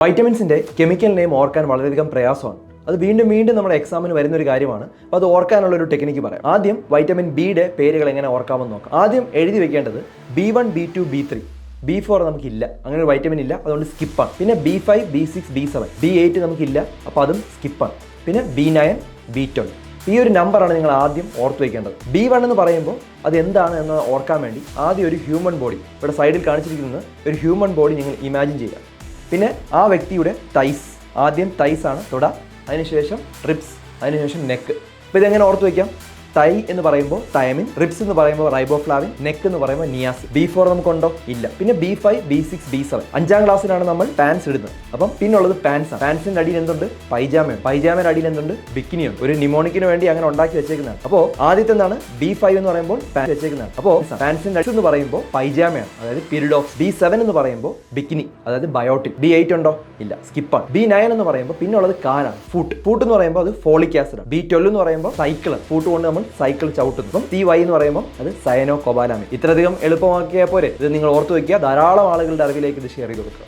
വൈറ്റമിൻസിന്റെ chemical name ഓർക്കാൻ വളരെയധികം പ്രയാസമാണ്. അത് വീണ്ടും വീണ്ടും നമ്മുടെ എക്സാമിന് വരുന്ന ഒരു കാര്യമാണ്. അപ്പോൾ അത് ഓർക്കാനുള്ള ഒരു ടെക്നിക്ക് പറയാം. ആദ്യം വൈറ്റമിൻ ബിയുടെ പേരുകൾ എങ്ങനെ ഓർക്കാമെന്ന് നോക്കാം. ആദ്യം എഴുതി വെക്കേണ്ടത് B1, B2, B3. B4 നമുക്കില്ല, അങ്ങനെ ഒരു വൈറ്റമിൻ ഇല്ല, അതുകൊണ്ട് സ്കിപ്പാണ്. പിന്നെ B5, B6, B7, B8 നമുക്കില്ല, അപ്പോൾ അതും സ്കിപ്പാണ്. പിന്നെ B9, B12. ഈ ഒരു നമ്പറാണ് നിങ്ങൾ ആദ്യം ഓർത്ത് വയ്ക്കേണ്ടത്. B1 എന്ന് പറയുമ്പോൾ അത് എന്താണ് എന്ന് ഓർക്കാൻ വേണ്ടി ആദ്യം ഒരു ഹ്യൂമൻ ബോഡി, ഇവിടെ സൈഡിൽ കാണിച്ചിരിക്കുന്നത് ഒരു ഹ്യൂമൻ ബോഡി നിങ്ങൾ ഇമാജിൻ ചെയ്യുക. പിന്നെ ആ വ്യക്തിയുടെ തൈസ്, ആദ്യം തൈസ് ആണ് തുട, അതിനുശേഷം റിബ്സ്, അതിനുശേഷം നെക്ക്. അപ്പോൾ ഇതെങ്ങനെ ഓർത്ത് വയ്ക്കാം? തൈ എന്ന് പറയുമ്പോൾ തയമിൻ, റിബ്സ് എന്ന് പറയുമ്പോൾ റൈബോഫ്ലാവിൻ, നെക്ക് എന്ന് പറയുമ്പോൾ നിയാസിൻ. B4 നമുക്കുണ്ടോ? ഇല്ല. പിന്നെ B5, B6, B7. 5ാം ക്ലാസ്സിലാണ് നമ്മൾ പാൻസ് ഇടുന്നത്. അപ്പം പിന്നുള്ളത് പാൻസ് ആണ്. പാൻസിന്റെ അടിയിൽ എന്തുണ്ട്? പൈജാമയാണ്. പൈജാമയുടെ അടിയിൽ എന്തുണ്ട്? ബിക്കിനിയുണ്ട്. ഒരു നിമോണിക്കിന് വേണ്ടി അങ്ങനെ ഉണ്ടാക്കി വെച്ചേക്കുന്നതാണ്. അപ്പോൾ ആദ്യത്തെ എന്താണ്? B5 എന്ന് പറയുമ്പോൾ പാൻസ് വെച്ചേക്കുന്നതാണ്. അപ്പോൾ പാൻസിന്റെ അടി എന്ന് പറയുമ്പോൾ പൈജാമയാണ്, അതായത് പിരിഡോക്സ്. B7 എന്ന് പറയുമ്പോൾ ബിക്കിനി, അതായത് ബയോട്ടിൻ. B8 ഉണ്ടോ? ഇല്ല, സ്കിപ്പാണ്. B9 എന്ന് പറയുമ്പോൾ പിന്നുള്ളത് കാലാണ്, ഫൂട്ട്. ഫൂട്ട് എന്ന് പറയുമ്പോൾ അത് ഫോളിക് ആസിഡ്. B12 എന്ന് പറയുമ്പോൾ സൈക്കിൾ, ഫൂട്ട് കൊണ്ട് നമ്മൾ സൈക്കിൾ ചവിട്ടുന്നു. അപ്പം CY എന്ന് പറയുമ്പോൾ അത് സയനോ കൊബാലാമിൻ. ഇത്രയധികം എളുപ്പമാക്കിയാൽ പോരെ? ഇത് നിങ്ങൾ ഓർത്ത് വയ്ക്കുക. ധാരാളം ആളുകളുടെ അറിവിലേക്ക് ഇത് ഷെയർ ചെയ്ത് കൊടുക്കുക.